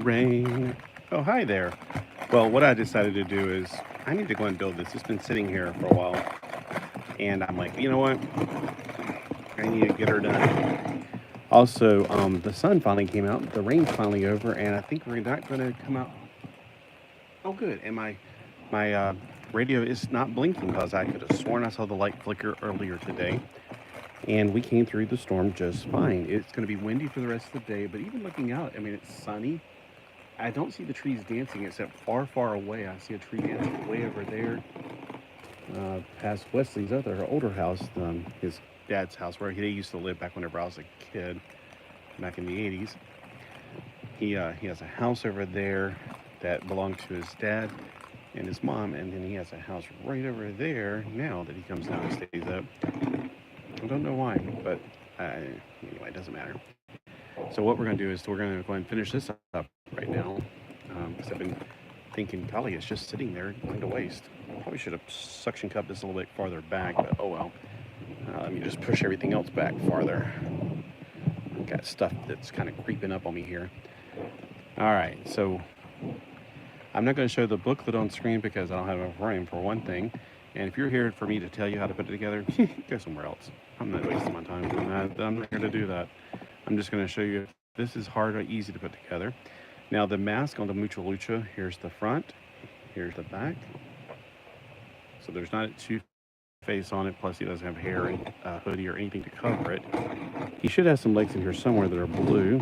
Rain. Oh, hi there. Well, what I decided to do is I need to go and build this. It's been sitting here for a while. And I'm like, you know what? I need to get her done. Also, the sun finally came out. The rain's finally over. And I think we're not going to come out. Oh, good. And my radio is not blinking because I could have sworn I saw the light flicker earlier today. And we came through the storm just fine. It's going to be windy for the rest of the day. But even looking out, I mean, it's sunny. I don't see the trees dancing except far, far away. I see a tree dancing way over there, past Wesley's other older house, his dad's house, where he used to live back whenever I was a kid, back in the 80s. He has a house over there that belonged to his dad and his mom, and then he has a house right over there now that he comes down and stays up. I don't know why, but anyway, it doesn't matter. So what we're going to do is we're going to go ahead and finish this up right now, because I've been thinking, golly, it's just sitting there going to waste. Probably should have suction cupped this a little bit farther back, but oh well. Let me just push everything else back farther. I've got stuff that's kind of creeping up on me here. All right, so I'm not going to show the booklet on screen because I don't have enough room for one thing. And if you're here for me to tell you how to put it together, go somewhere else. I'm not wasting my time. I'm not going to do that. I'm just going to show you. This is hard or easy to put together. Now the mask on the Mucha Lucha, here's the front, here's the back. So there's not a two-face on it, plus he doesn't have hair and hoodie or anything to cover it. He should have some legs in here somewhere that are blue.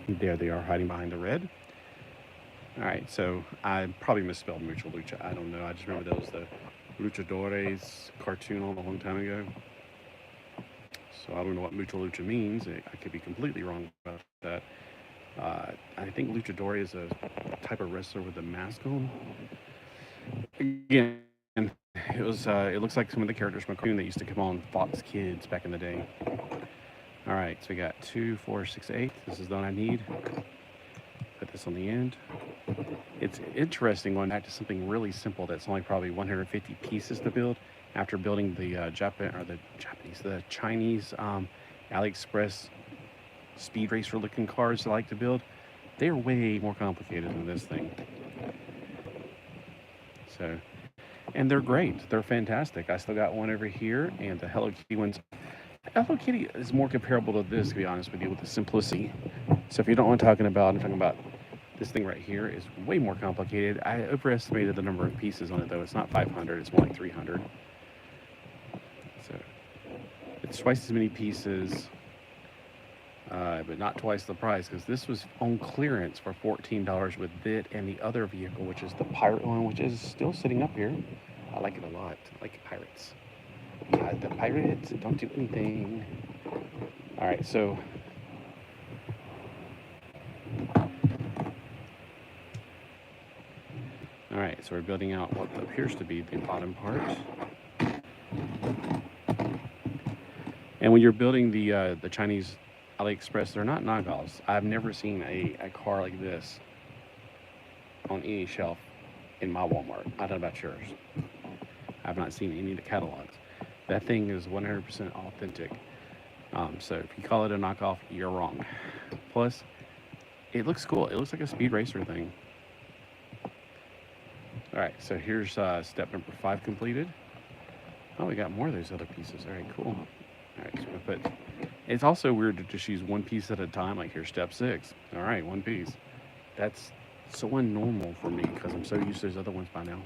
There they are, hiding behind the red. All right, so I probably misspelled Mucha Lucha. I don't know. I just remember that was the Luchadores cartoon a long time ago. So I don't know what Mucha Lucha means. I could be completely wrong about that. I think Luchador is a type of wrestler with a mask on. Again, it was. It looks like some of the characters from a cartoon that used to come on Fox Kids back in the day. All right, so we got 2, 4, 6, 8. This is the one I need. Put this on the end. It's interesting going back to something really simple that's only probably 150 pieces to build after building the the Chinese AliExpress speed racer looking cars I like to build. They're way more complicated than this thing. So, and they're great. They're fantastic. I still got one over here, and the Hello Kitty ones. Hello Kitty is more comparable to this, to be honest with you, with the simplicity. So if you don't know what I'm talking about this thing right here is way more complicated. I overestimated the number of pieces on it, though. It's not 500. It's more like 300. So it's twice as many pieces, but not twice the price, because this was on clearance for $14 with it and the other vehicle, which is the pirate one, which is still sitting up here. I like it a lot. I like pirates. The pirates don't do anything. All right, so we're building out what appears to be the bottom part. And when you're building the Chinese AliExpress, they're not knockoffs. I've never seen a car like this on any shelf in my Walmart. I don't know about yours. I've not seen any of the catalogs. That thing is 100% authentic. So if you call it a knockoff, you're wrong. Plus, it looks cool. It looks like a speed racer thing. All right, so here's step number 5 completed. Oh, we got more of those other pieces. All right, cool. All right, so we're gonna put. It's also weird to just use one piece at a time. Like here's step 6. All right, one piece. That's so unnormal for me because I'm so used to those other ones by now.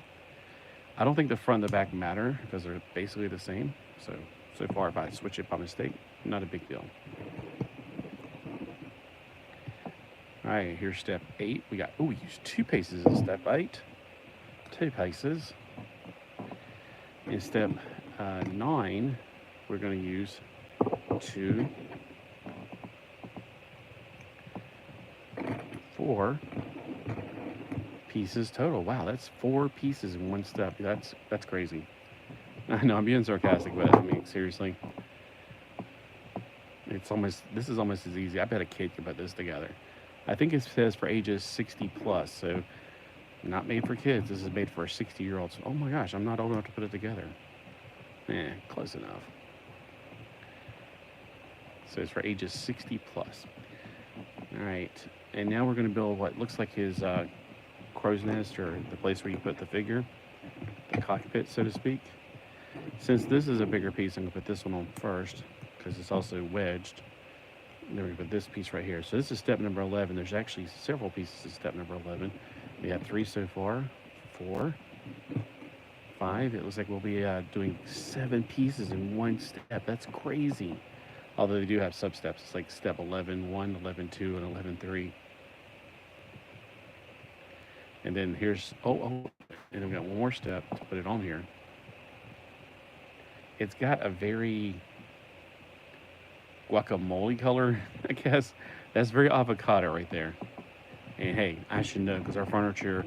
I don't think the front and the back matter because they're basically the same. So far, if I switch it by mistake, not a big deal. All right, here's step 8. We used 2 pieces in step 8. 2 pieces. In step 9, we're going to use 2, 4 pieces total. Wow, that's 4 pieces in one step. That's crazy. I know I'm being sarcastic, but I mean seriously, this is almost as easy. I bet a kid could put this together. I think it says for ages 60 plus, so not made for kids. This is made for 60-year-olds. Oh my gosh, I'm not old enough to put it together. Close enough. So it's for ages 60 plus. All right, And now we're going to build what looks like his crow's nest, or the place where you put the figure, the cockpit, so to speak. Since this is a bigger piece, I'm going to put this one on first because it's also wedged. And then we put this piece right here. So this is step number 11. There's actually several pieces of step number 11. We have 3 so far, 4, 5. It looks like we'll be doing 7 pieces in one step. That's crazy. Although they do have sub-steps. It's like step 11.1, 11.2, and 11.3. And then here's, and then we got one more step to put it on here. It's got a very guacamole color, I guess. That's very avocado right there. And hey, I should know because our furniture,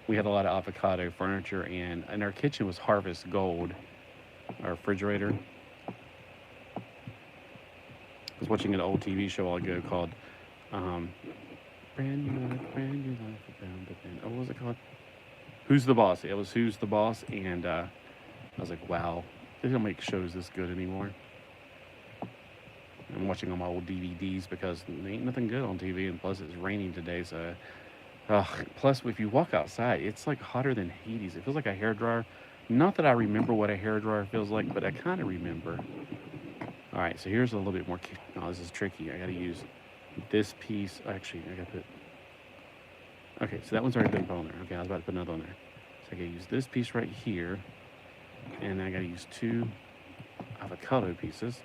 we had a lot of avocado furniture, and our kitchen was Harvest Gold, our refrigerator. I was watching an old TV show a while ago called Brand New Life, Abound Within. Oh, what was it called? Who's the Boss? It was Who's the Boss, and I was like, wow, they don't make shows this good anymore. I'm watching all my old DVDs because there ain't nothing good on TV, and plus it's raining today, so... plus, if you walk outside, it's like hotter than Hades. It feels like a hairdryer. Not that I remember what a hairdryer feels like, but I kind of remember. All right, so here's a little bit more... Oh, this is tricky. I got to use this piece. Actually, I got to put... Okay, so that one's already been put on there. Okay, I was about to put another on there. So I got to use this piece right here, and I got to use 2 avocado pieces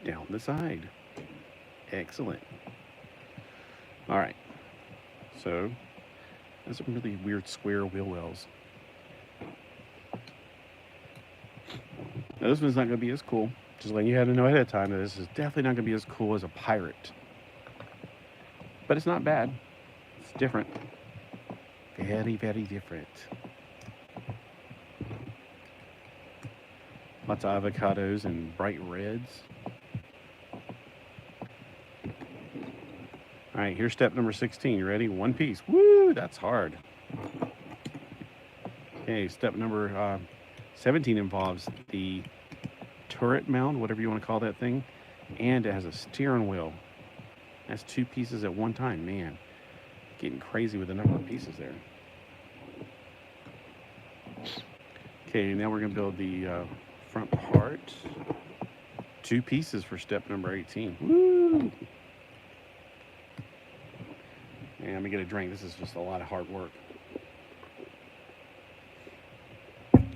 down the side. Excellent. All right, so that's some really weird square wheel wells. Now this one's not going to be as cool. Just letting you have to know ahead of time that this is definitely not going to be as cool as a pirate. But it's not bad. It's different. Very, very different. Lots of avocados and bright reds. All right, here's step number 16. You ready? 1 piece. Woo, that's hard. Okay, step number 17 involves the turret mount, whatever you want to call that thing, and it has a steering wheel. That's 2 pieces at one time. Man, getting crazy with the number of pieces there. Okay, now we're going to build the front part. 2 pieces for step number 18. Woo! And let me get a drink. This is just a lot of hard work.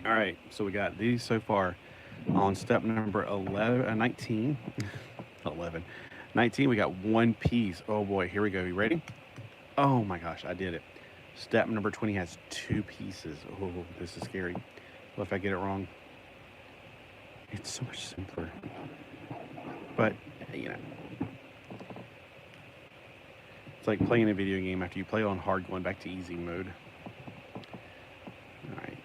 All right, so we got these so far on step number 19. 19, we got 1 piece. Oh boy, here we go. You ready? Oh my gosh, I did it. Step number 20 has 2 pieces. Oh, this is scary. What if I get it wrong? It's so much simpler. But, you know. It's like playing a video game after you play on hard, going back to easy mode. Alright.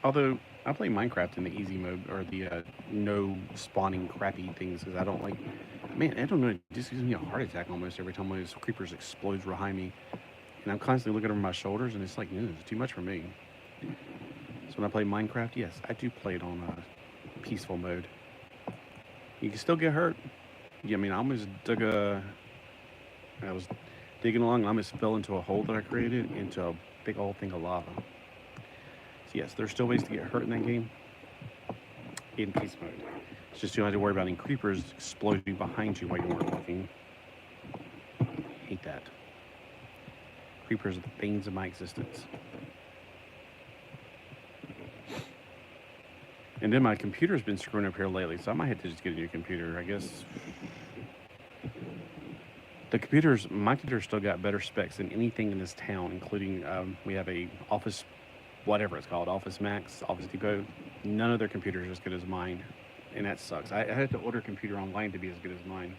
Although, I play Minecraft in the easy mode, or the no spawning crappy things, because I don't like... Man, I don't know, it just gives me a heart attack almost every time one of those creepers explodes behind me. And I'm constantly looking over my shoulders, and it's like, it's too much for me. So when I play Minecraft, yes, I do play it on peaceful mode. You can still get hurt. Yeah, I mean, I almost dug I was digging along, and I almost fell into a hole that I created, into a big old thing of lava. So yes, there's still ways to get hurt in that game. In peace mode. It's just you don't have to worry about any creepers exploding behind you while you weren't looking. Hate that. Creepers are the banes of my existence. And then my computer's been screwing up here lately, so I might have to just get a new computer, I guess. My computer's still got better specs than anything in this town, including we have a Office, whatever it's called, Office Max, Office Depot. None of their computers are as good as mine, and that sucks. I had to order a computer online to be as good as mine.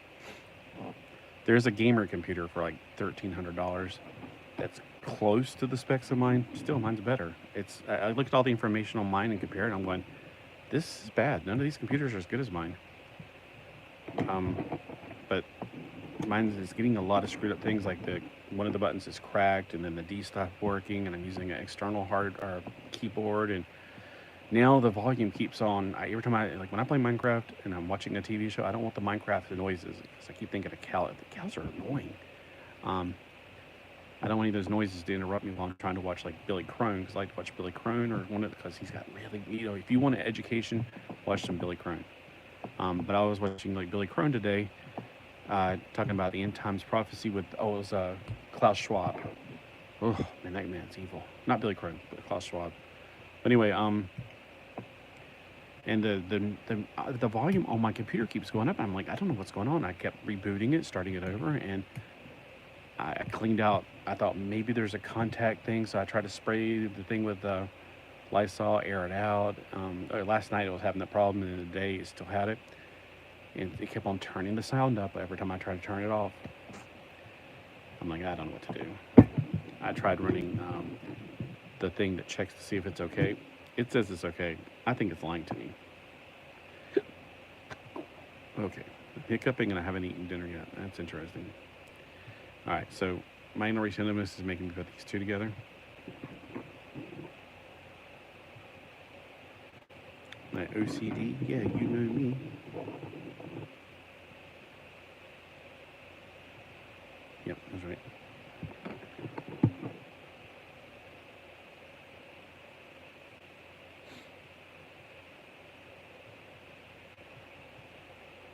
There's a gamer computer for like $1,300 that's close to the specs of mine. Still, mine's better. I looked at all the information on mine and compared, and I'm going, this is bad. None of these computers are as good as mine. But mine is getting a lot of screwed up things, like one of the buttons is cracked, and then the D stopped working, and I'm using an external keyboard, and Now the volume keeps on. Every time like when I play Minecraft and I'm watching a TV show, I don't want the Minecraft noises because I keep thinking of cow. The cows are annoying. Um, I don't want any of those noises to interrupt me while I'm trying to watch like Billy Crone, because I like to watch Billy Crone or one of because he's got really, if you want an education, watch some Billy Crone. But I was watching like Billy Crone today, talking about the end times prophecy with it was Klaus Schwab. Oh man, that man's evil. Not Billy Crone, but Klaus Schwab. But anyway, and the volume on my computer keeps going up. I'm like, I don't know what's going on. I kept rebooting it, starting it over, and I cleaned out. I thought maybe there's a contact thing, so I tried to spray the thing with Lysol, air it out. Last night it was having that problem, and in the day it still had it, and it kept on turning the sound up every time I tried to turn it off. I'm like, I don't know what to do. I tried running the thing that checks to see if it's okay. It says it's okay. I think it's lying to me. Okay, hiccuping, and I haven't eaten dinner yet. That's interesting. All right, so minority sentiments is making me put these two together. My OCD, yeah, you know me. Yep, that's right.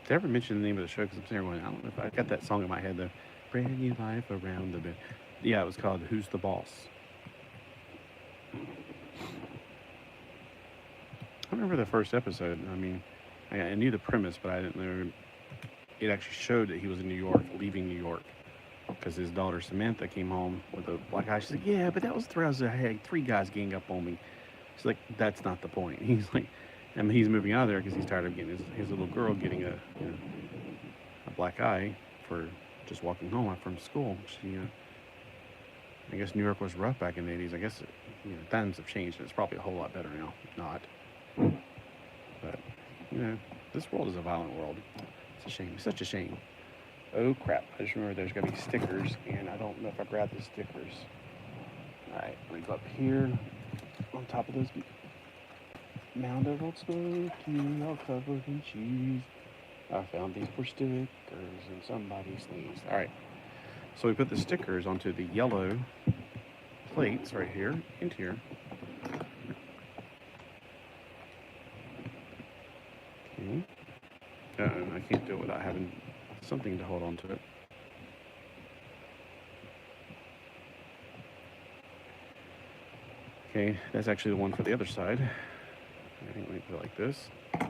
Did I ever mention the name of the show? Because I'm sitting there going, I don't know if I got that song in my head though. Brand new life around the bend. Yeah, it was called Who's the Boss? I remember the first episode. I mean, I knew the premise, but I didn't know it actually showed that he was in New York, leaving New York, because his daughter Samantha came home with a black eye. She's like, yeah, but that was 3 hours. I had 3 guys gang up on me. She's like, that's not the point. He's like, I mean, he's moving out of there because he's tired of getting his little girl getting a black eye for just walking home from school. She, I guess New York was rough back in the 80s. I guess times have changed, and it's probably a whole lot better now. Not, but this world is a violent world. It's a shame. It's such a shame. Oh crap! I just remember there's got to be stickers, and I don't know if I grabbed the stickers. All right, let me go up here on top of those. Mound of old smoky, all covered in cheese. I found these for stickers and somebody sneezed. All right, so we put the stickers onto the yellow plates right here and here. Okay. I can't do it without having something to hold on to it. Okay, that's actually the one for the other side. I think we put it like this. So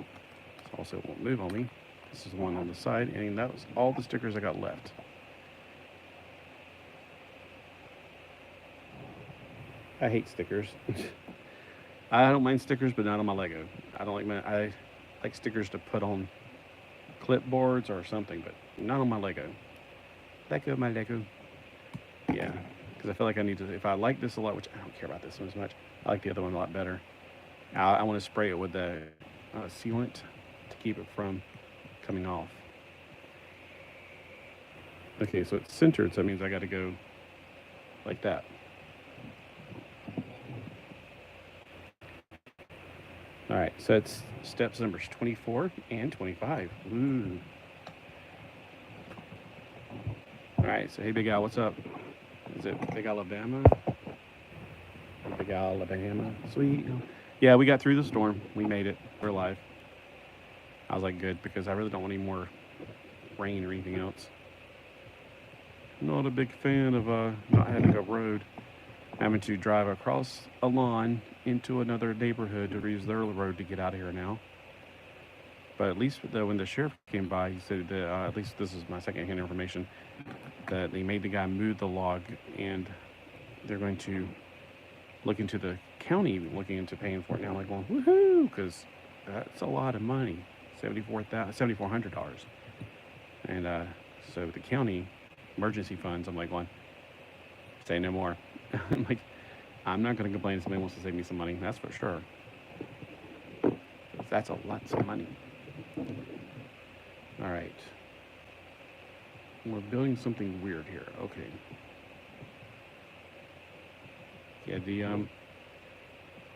also it won't move on me. This is the one on the side, and that was all the stickers I got left. I hate stickers. I don't mind stickers, but not on my Lego. I don't like I like stickers to put on clipboards or something, but not on my Lego. Lego, my Lego. Yeah, because I feel like I need to. If I like this a lot, which I don't care about this one as much, I like the other one a lot better. I want to spray it with the sealant to keep it from coming off. Okay, so it's centered, so that means I got to go like that. All right, so it's steps numbers 24 and 25. Ooh. All right, so hey, Big Al, what's up? Is it Big Alabama? Big Alabama, sweet. Yeah, we got through the storm. We made it. We're alive. I was like, good, because I really don't want any more rain or anything else. I'm not a big fan of not having a road. Having to drive across a lawn into another neighborhood to use their road to get out of here now. But at least when the sheriff came by, he said that, at least this is my second-hand information, that they made the guy move the log, and they're going to look into the county looking into paying for it now. I'm like, well, woohoo, because that's a lot of money, $7,400. And so the county emergency funds, I'm like, well, say no more. I'm like, I'm not going to complain if somebody wants to save me some money, that's for sure. That's a lot of money. All right. We're building something weird here. Okay. Yeah,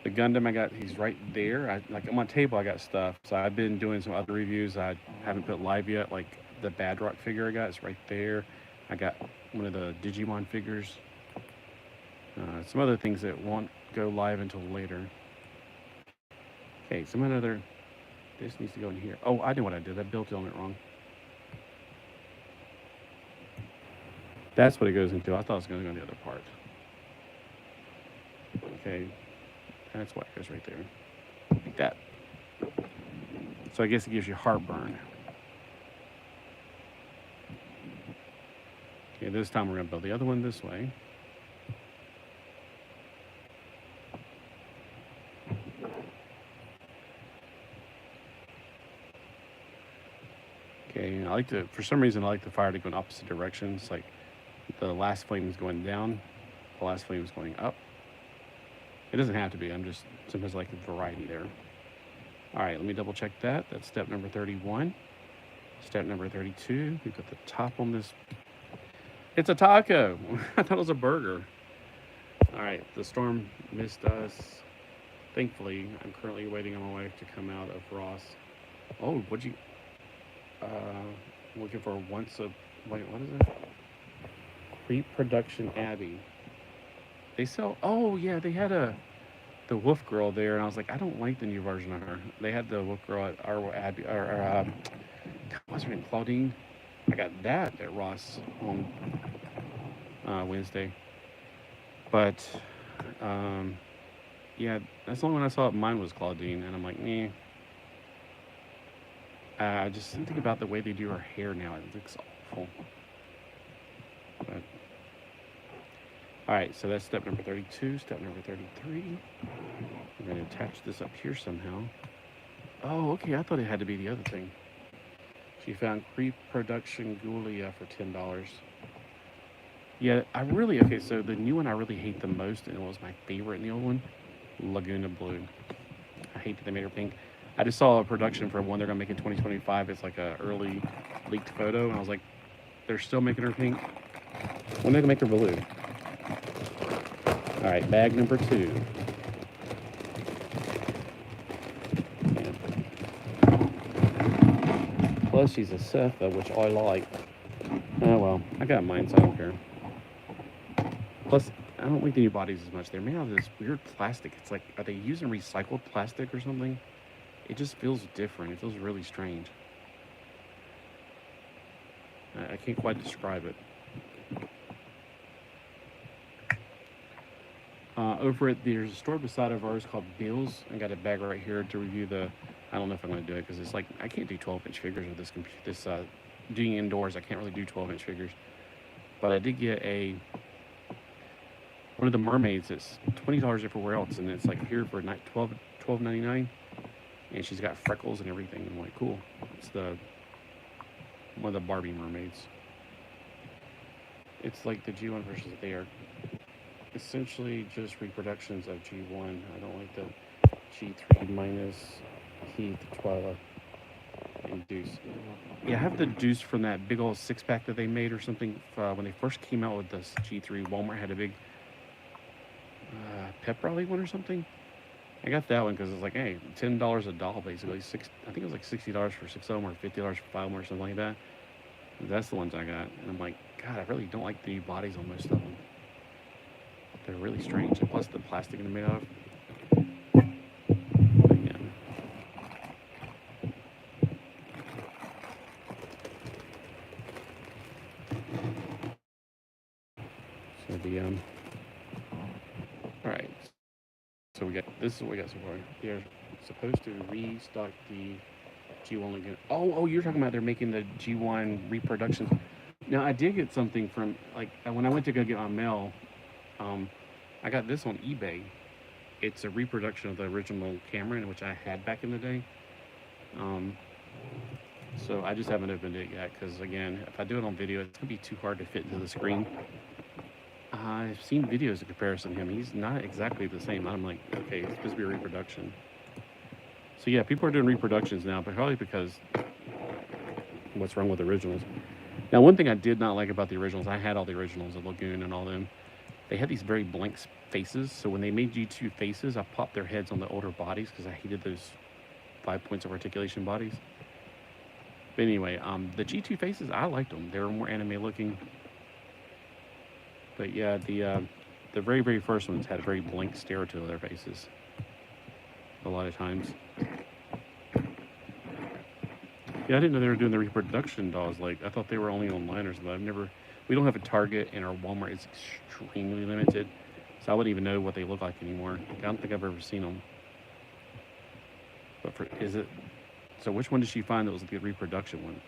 The Gundam I got, he's right there. Like on my table, I got stuff. So I've been doing some other reviews I haven't put live yet. Like the Badrock figure I got is right there. I got one of the Digimon figures. Some other things that won't go live until later. Okay, some other. This needs to go in here. Oh, I know what I did. I built it on it wrong. That's what it goes into. I thought it was going to go in the other part. Okay, that's why it goes right there. Like that. So I guess it gives you heartburn. Okay, this time we're going to build the other one this way. Okay, I like to, for some reason, I like the fire to go in opposite directions. Like the last flame is going down, the last flame is going up. It doesn't have to be, I'm just sometimes like the variety there. All right, let me double check that. That's step number 31. Step number 32, we put the top on this. It's a taco. I thought it was a burger. All right, the storm missed us. Thankfully, I'm currently waiting on my wife to come out of Ross. Oh, what'd you, looking for once a, wait, what is it? Reproduction Abbey. They sell, oh yeah, they had the Wolf Girl there, and I was like, I don't like the new version of her. They had the Wolf Girl at our Abbey, or what's her name, Claudine? I got that at Ross on Wednesday. But, yeah, that's the only one I saw. Mine was Claudine, and I'm like, meh. Just something about the way they do her hair now. It looks awful. But, all right, so that's step number 32. Step number 33. I'm going to attach this up here somehow. Oh, okay. I thought it had to be the other thing. She found Reproduction Gulia for $10. Yeah, I really, okay, so the new one I really hate the most, and it was my favorite in the old one, Laguna Blue. I hate that they made her pink. I just saw a production for one they're going to make in 2025. It's like a early leaked photo, and I was like, they're still making her pink? When are they going to make her blue? All right, bag number 2. Yeah. Plus, she's a Setha, which I like. Oh, well, I got mine, so I don't care. Plus, I don't like the new bodies as much. They're made out of this weird plastic. It's like, are they using recycled plastic or something? It just feels different. It feels really strange. I can't quite describe it. Over at there's a store beside of ours called Bills. I got a bag right here to review the. I don't know if I'm going to do it because it's like I can't do 12-inch figures with this doing indoors. I can't really do 12-inch figures. But I did get one of the mermaids. It's $20 everywhere else, and it's like here for $12.99. And she's got freckles and everything. I'm like, cool. It's one of the Barbie mermaids. It's like the G1 versus they are essentially just reproductions of G1. I don't like the G3 minus Heath, Twyla, and Deuce. Yeah, I have the Deuce from that big old 6-pack that they made or something. When they first came out with this G3, Walmart had a big pep rally one or something. I got that one because it's like, hey, $10 a doll basically. I think it was like $60 for 6 of them or $50 for 5 of them or something like that. That's the ones I got. And I'm like, God, I really don't like the bodies on most of them. They're really strange. And plus the plastic they're made out of. But yeah. So the all right. So this is what we got so far. They're supposed to restock the G1 again. Oh, you're talking about they're making the G1 reproductions. Now I did get something from like when I went to go get my mail. I got this on eBay. It's a reproduction of the original Cameron, which I had back in the day. So I just haven't opened it yet because again, if I do it on video, it's gonna be too hard to fit into the screen. I've seen videos of comparison of him. He's not exactly the same. I'm like, okay, it's supposed to be a reproduction. So yeah, people are doing reproductions now, but probably because what's wrong with originals. Now, one thing I did not like about the originals, I had all the originals, the Lagoon and all them. they had these very blank faces. So when they made G2 faces, I popped their heads on the older bodies because I hated those 5 points of articulation bodies. But anyway, the G2 faces, I liked them. They were more anime looking. But yeah, the very, very first ones had a very blank stare to their faces. A lot of times. Yeah, I didn't know they were doing the reproduction dolls. Like, I thought they were only online or something. We don't have a Target, and our Walmart is extremely limited. So I wouldn't even know what they look like anymore. I don't think I've ever seen them. But so which one did she find that was the reproduction one?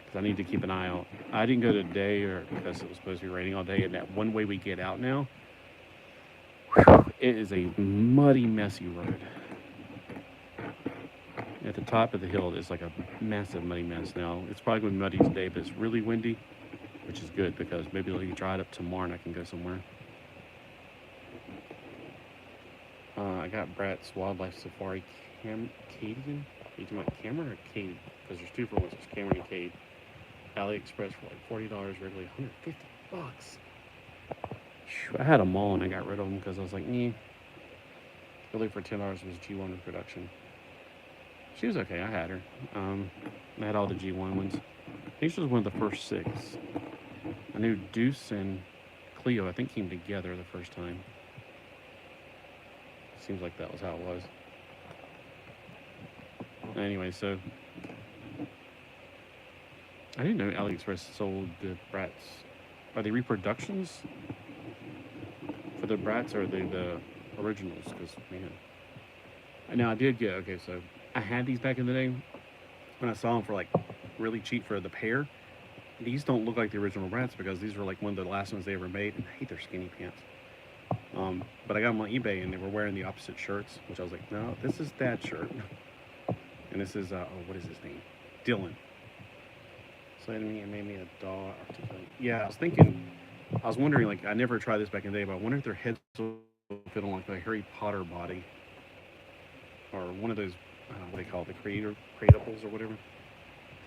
Because I need to keep an eye out. I didn't go today because it was supposed to be raining all day, and that one way we get out now, it is a muddy, messy road. At the top of the hill, it's like a massive muddy mess now. It's probably going to be muddy today, but it's really windy, which is good because maybe they'll dry it up tomorrow and I can go somewhere. I got Brat's Wildlife Safari Cadian. Are you talking about Cameron or Cade? Because there's two for ones. There's Cameron and Cade. AliExpress for like $40, regularly $150. I had them all and I got rid of them because I was like, really for $10 was G1 reproduction. She was okay. I had her. I had all the G1 ones. I think she was one of the first 6. I knew Deuce and Cleo, I think, came together the first time. Seems like that was how it was. Anyway, so I didn't know AliExpress sold the Brats. Are they reproductions for the Brats, or are they the originals? Because, man. Now, I did get, okay, so I had these back in the day when I saw them for like really cheap for the pair. These don't look like the original Brats because these were like one of the last ones they ever made, and I hate their skinny pants. But I got them on eBay and they were wearing the opposite shirts, which I was like, no, this is Dad's shirt. And this is, what is his name? Dylan. So it made me a doll. Yeah, I was wondering, like, I never tried this back in the day, but I wonder if their heads will fit on like the Harry Potter body. Or one of those, what they call it, the creatables or whatever.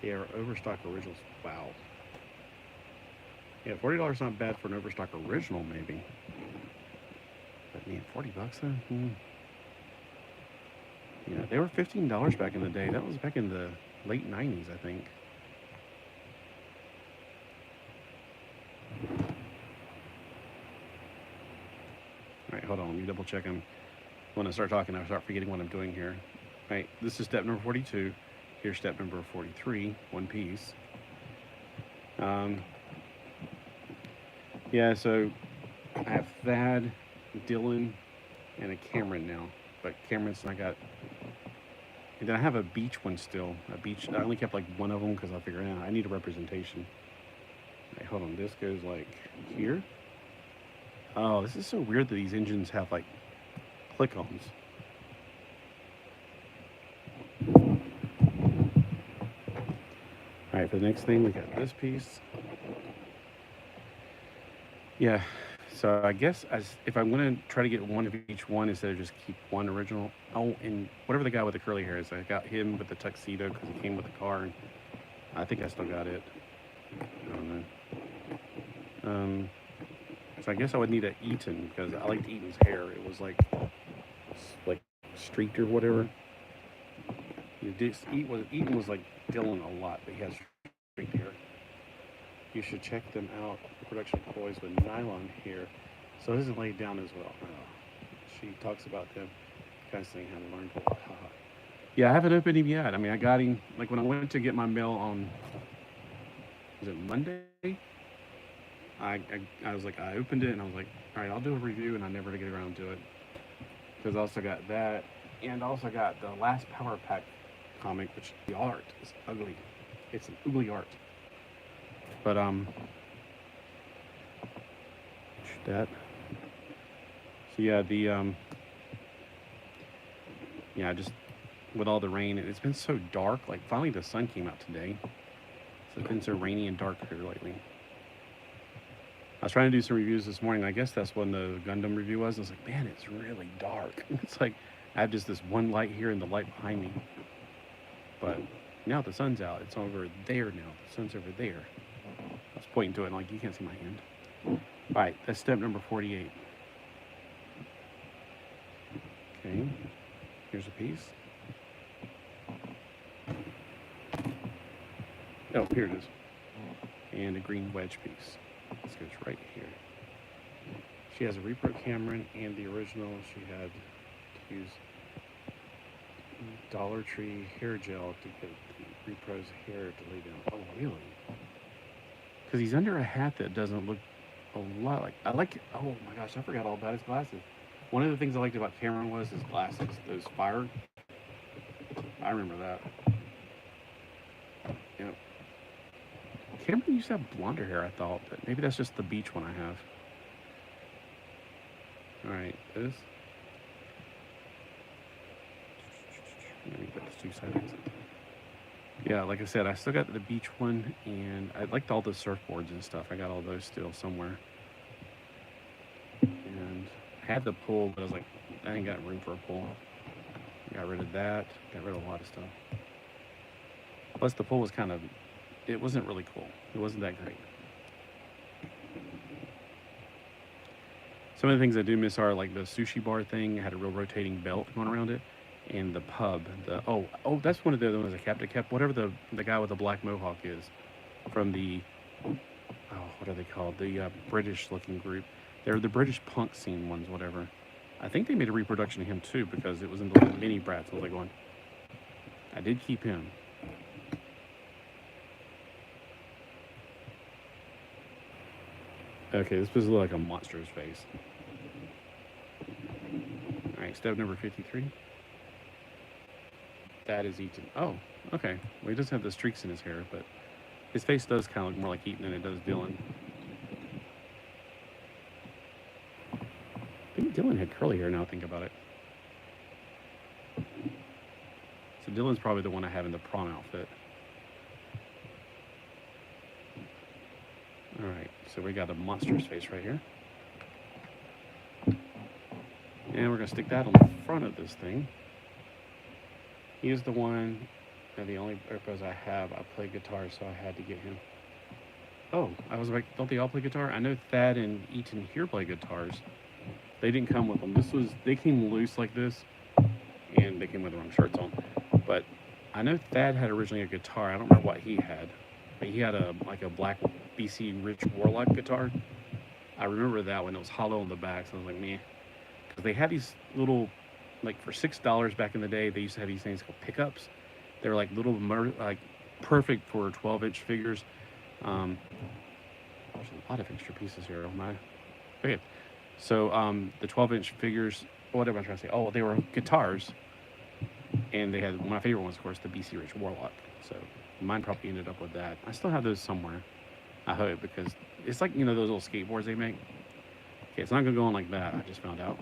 They are overstock originals. Wow. Yeah, $40 not bad for an overstock original, maybe. But man, $40 though? Yeah, they were $15 back in the day. That was back in the late 90s, I think. Alright, hold on, let me double check them. When I start talking, I start forgetting what I'm doing here. Alright, this is step number 42. Here's step number 43, one piece. Yeah, so I have Thad, Dylan, and a Cameron now. But Cameron's I got, and then I have a beach one still. I only kept like one of them because I figured out I need a representation. Right, hold on, this goes like here. Oh, this is so weird that these engines have like click-ons. All right, for the next thing, we got this piece. Yeah, so I guess if I'm going to try to get one of each one instead of just keep one original. Oh, and whatever the guy with the curly hair is, I got him with the tuxedo because he came with the car. And I think I still got it. I don't know. So I guess I would need an Eaton because I liked Eaton's hair. It was like streaked or whatever. Eaton was like Dylan a lot, but he has streaked hair. You should check them out. The production toys with nylon hair. So it isn't laid down as well. She talks about them kind of saying how to learn to walk. Yeah, I haven't opened him yet. I mean, I got him like when I went to get my mail on, was it Monday? I was like, I opened it and I was like, all right, I'll do a review, and I never get around to it. Because I also got that, and I also got the last Power Pack comic, which the art is ugly. It's an ugly art. But that. So yeah, just with all the rain, it's been so dark. Like finally, the sun came out today. So it's been so rainy and dark here lately. I was trying to do some reviews this morning. I guess that's when the Gundam review was. I was like, man, it's really dark. It's like I have just this one light here and the light behind me. But now the sun's out. It's over there now. The sun's over there. I was pointing to it and like, you can't see my hand. All right, that's step number 48. Okay, here's a piece. Oh, here it is. And a green wedge piece. This goes right here. She has a repro Cameron and the original. She had to use Dollar Tree hair gel to get the repro's hair to lay down. Oh, really? Because he's under a hat that doesn't look a lot like... Oh my gosh, I forgot all about his glasses. One of the things I liked about Cameron was his glasses. Those fire... I remember that. Yep. Cameron used to have blonder hair, I thought, but maybe that's just the beach one I have. Alright, this. Let me put this 2 settings. Yeah, like I said, I still got the beach one, and I liked all the surfboards and stuff. I got all those still somewhere. And I had the pool, but I was like, I ain't got room for a pool. Got rid of that. Got rid of a lot of stuff. Plus, the pool was kind of... It wasn't really cool. It wasn't that great. Some of the things I do miss are like the sushi bar thing. It had a real rotating belt going around it. And the pub. Oh, that's one of the other ones I kept. Whatever the guy with the black mohawk is. From the... Oh, what are they called? The British-looking group. They're the British punk scene ones, whatever. I think they made a reproduction of him too, because it was in the little mini brats. I was like going... I did keep him. Okay, this was like a monster's face. Alright, step number 53. That is Ethan. Oh, okay. Well, he doesn't have the streaks in his hair, but his face does kind of look more like Ethan than it does Dylan. I think Dylan had curly hair now I think about it. So Dylan's probably the one I have in the prom outfit. Alright, so we got a monster's face right here. And we're going to stick that on the front of this thing. He is the one, and the only purpose I have. I play guitar, so I had to get him. Oh, I was like, don't they all play guitar? I know Thad and Eaton here play guitars. They didn't come with them. They came loose like this, and they came with the wrong shirts on. But I know Thad had originally a guitar. I don't remember what he had. But he had a black BC Rich Warlock guitar. I remember that when it was hollow on the back, so I was like, meh. Because they had these little... Like for $6 back in the day, they used to have these things called pickups. They were like little, like perfect for 12-inch figures. There's a lot of extra pieces here. Oh my. Okay, so the 12-inch figures. What am I trying to say? Oh, they were guitars, and they had my favorite ones, of course, the BC Rich Warlock. So mine probably ended up with that. I still have those somewhere. I hope, because it's like, you know, those little skateboards they make. Okay, it's not gonna go on like that. I just found out.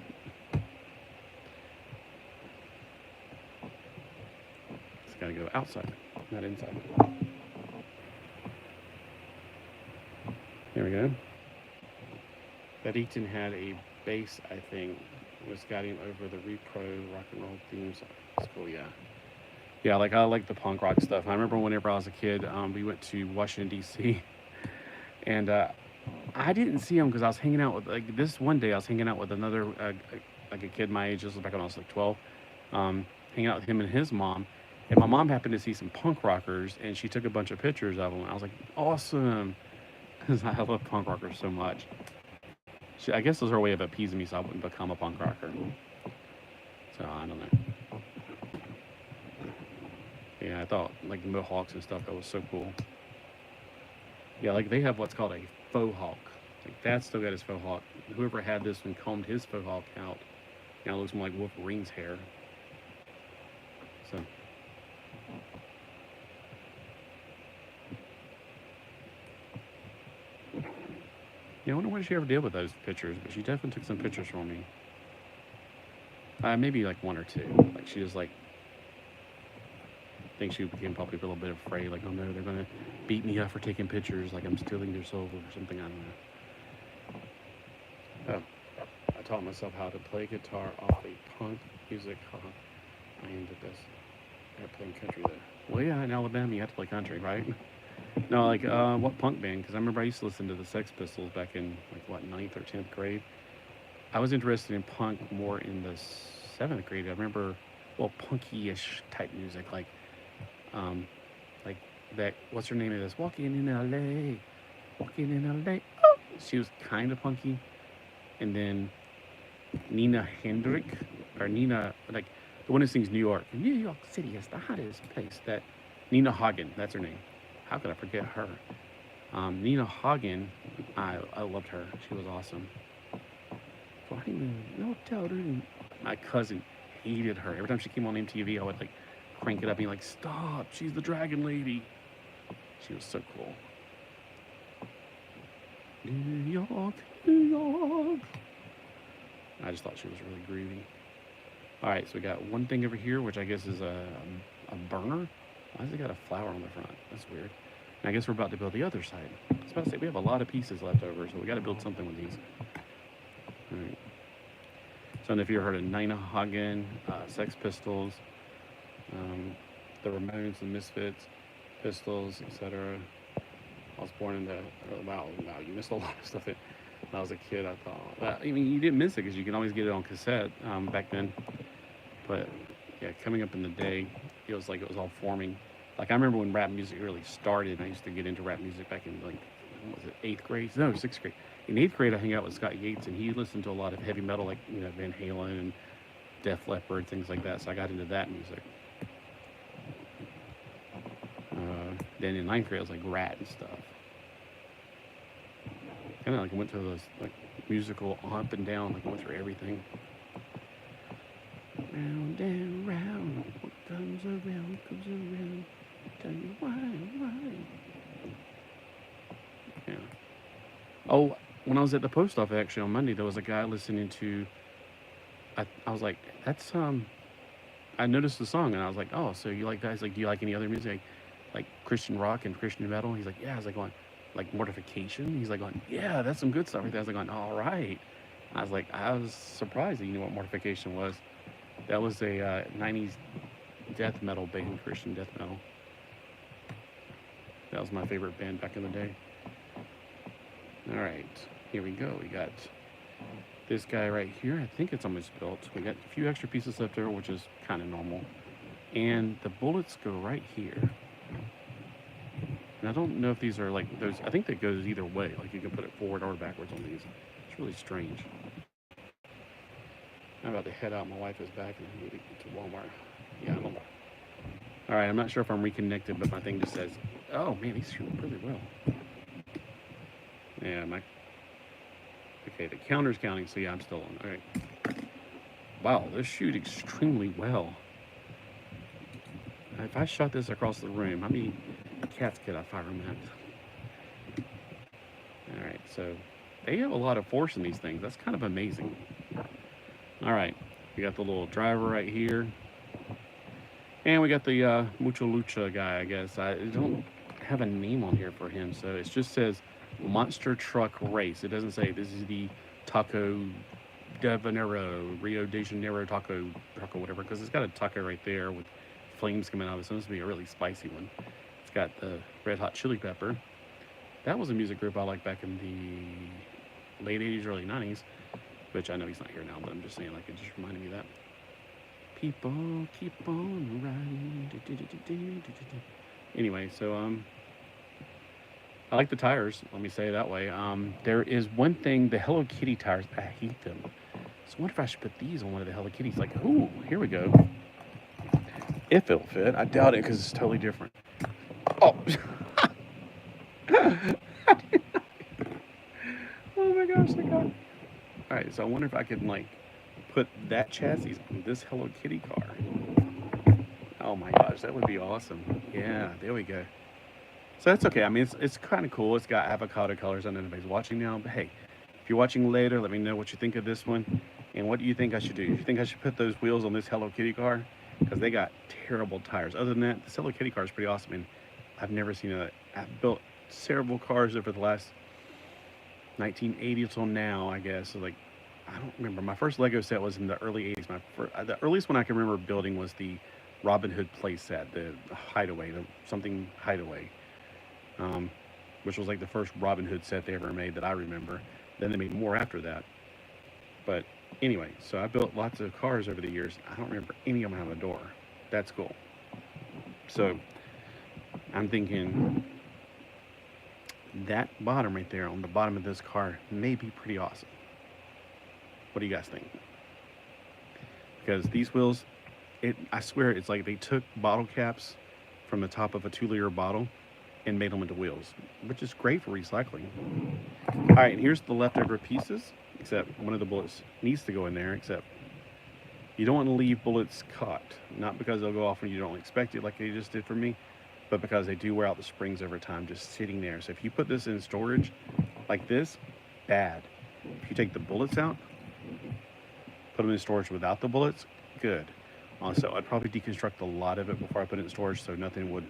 Gotta go outside, not inside. There we go. That Eaton had a bass, I think, was got him over the repro rock and roll themes. It's cool, yeah. Yeah, like I like the punk rock stuff. I remember whenever I was a kid, we went to Washington, D.C. And I didn't see him because I was hanging out with, like, this one day I was hanging out with another, like a kid my age. This was back when I was like 12. Hanging out with him and his mom. And my mom happened to see some punk rockers, and she took a bunch of pictures of them. I was like, awesome, because I love punk rockers so much. I guess it was her way of appeasing me so I wouldn't become a punk rocker. So, I don't know. Yeah, I thought, like, the mohawks and stuff, that was so cool. Yeah, like, they have what's called a faux hawk. Like, Dad still got his faux hawk. Whoever had this one combed his faux hawk out. Now it looks more like Wolverine's hair. So... Yeah, I wonder what she ever did with those pictures, but she definitely took some pictures for me. Maybe like 1 or 2. Like she was like, I think she became probably a little bit afraid, like, oh no, they're gonna beat me up for taking pictures, like I'm stealing their soul or something, I don't know. Oh, I taught myself how to play guitar off a punk music called I ended this. I playing country there. Well, yeah, in Alabama you have to play country, right? No, like what punk band? Because I remember I used to listen to the Sex Pistols back in like what ninth or 10th grade. I was interested in punk more in the seventh grade. I remember, well, punky-ish type music, um, like that. What's her name of this? Walking in L.A. Walking in L.A. Oh, she was kind of punky, and then Nina Hendrick or Nina, like the one who sings New York. New York City is the hottest place. That Nina Hagen, that's her name. How could I forget her? Nina Hagen, I loved her. She was awesome. No telling. My cousin hated her. Every time she came on MTV, I would like crank it up and be like, "Stop! She's the Dragon Lady." She was so cool. New York, New York. I just thought she was really groovy. All right, so we got one thing over here, which I guess is a burner. Why has it got a flower on the front? That's weird. And I guess we're about to build the other side. I was about to say, we have a lot of pieces left over, so we got to build something with these. All right. So, I don't know if you ever heard of Nina Hagen, Sex Pistols, the Ramones, the Misfits, Pistols, etc. I was born in the, wow, you missed a lot of stuff. When I was a kid, I thought, I mean, you didn't miss it because you can always get it on cassette back then. But yeah, coming up in the day, it was like it was all forming. Like I remember when rap music really started, and I used to get into rap music back in like, what was it, 8th grade? No, 6th grade. In 8th grade, I hung out with Scott Yates, and he listened to a lot of heavy metal, like, you know, Van Halen and Def Leppard, things like that. So I got into that music. Then in 9th grade, I was like Rat and stuff. Kind of like I went through those like musical up and down, like I went through everything. Round and round, what comes around, tell you why. Yeah. Oh, when I was at the post office actually on Monday, there was a guy listening to, I was like, that's, I noticed the song and I was like, oh, so you like that? He's like, do you like any other music? Like Christian rock and Christian metal? He's like, yeah. I was like, going, like Mortification? He's like, going, yeah, that's some good stuff right there. I was like, going, all right. I was surprised that you knew what Mortification was. That was a 90s death metal band, Christian death metal. That was my favorite band back in the day. All right, here we go. We got this guy right here. I think it's almost built. We got a few extra pieces left over, which is kind of normal. And the bullets go right here. And I don't know if these are like those. I think that goes either way. Like you can put it forward or backwards on these. It's really strange. I'm about to head out. My wife is back and I need to get to Walmart. Yeah, I'm almost. All right, I'm not sure if I'm reconnected, but my thing just says, oh man, he's shooting really well. Yeah, okay, the counter's counting, so yeah, I'm still on. All right. Wow, this shoot extremely well. If I shot this across the room, how many cats could I fire them at? All right, so they have a lot of force in these things. That's kind of amazing. All right, we got the little driver right here. And we got the Mucha Lucha guy, I guess. I don't have a name on here for him, so it just says Monster Truck Race. It doesn't say this is the Taco de Janeiro, Rio de Janeiro taco, whatever, because it's got a taco right there with flames coming out of it. So this will be a really spicy one. It's got the Red Hot Chili Pepper. That was a music group I liked back in the late 80s, early 90s, which I know he's not here now, but I'm just saying, like, it just reminded me of that. People keep on riding. Anyway, so I like the tires. Let me say it that way. There is one thing, the Hello Kitty tires. I hate them. So I wonder if I should put these on one of the Hello Kitties. Like, ooh, here we go. If it'll fit, I doubt it because it's totally different. Oh, oh my gosh, I got. All right, so I wonder if I could like put that chassis on this Hello Kitty car. Oh my gosh, that would be awesome. Yeah, there we go. So that's okay. I mean, it's kind of cool. It's got avocado colors. I know nobody's watching now, but hey, if you're watching later, let me know what you think of this one. And what do you think I should do? You think I should put those wheels on this Hello Kitty car? Because they got terrible tires. Other than that, this Hello Kitty car is pretty awesome. And I've never seen a. I've built several cars over the last 1980 till now, I guess. So like, I don't remember. My first Lego set was in the early 80s. The earliest one I can remember building was the Robin Hood play set, the Hideaway, the something Hideaway. which was like the first Robin Hood set they ever made that I remember. Then they made more after that. But anyway, so I built lots of cars over the years. I don't remember any of them have a door. That's cool. So I'm thinking that bottom right there on the bottom of this car may be pretty awesome. What do you guys think? Because these wheels, I swear it's like they took bottle caps from the top of a 2-liter bottle and made them into wheels, which is great for recycling. All right, and here's the leftover pieces, except one of the bullets needs to go in there, except you don't want to leave bullets caught, not because they'll go off when you don't expect it like they just did for me, but because they do wear out the springs over time just sitting there. So if you put this in storage like this, bad. If you take the bullets out, put them in storage without the bullets, good. Also, I'd probably deconstruct a lot of it before I put it in storage so nothing would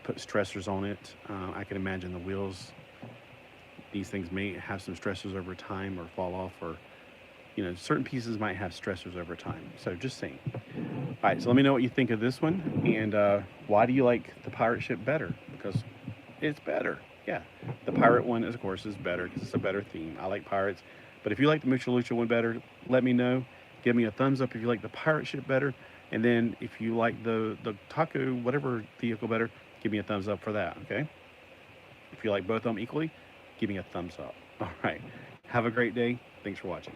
put stressors on it. I can imagine the wheels, these things may have some stressors over time or fall off, or certain pieces might have stressors over time. So just saying. All right, so let me know what you think of this one, and why do you like the pirate ship better? Because it's better. Yeah, the pirate one, of course, is better because it's a better theme. I like pirates, but if you like the Mucha Lucha one better, let me know. Give me a thumbs up if you like the pirate ship better, and then if you like the taco whatever vehicle better, give me a thumbs up for that. Okay. If you like both of them equally, give me a thumbs up. All right. Have a great day. Thanks for watching.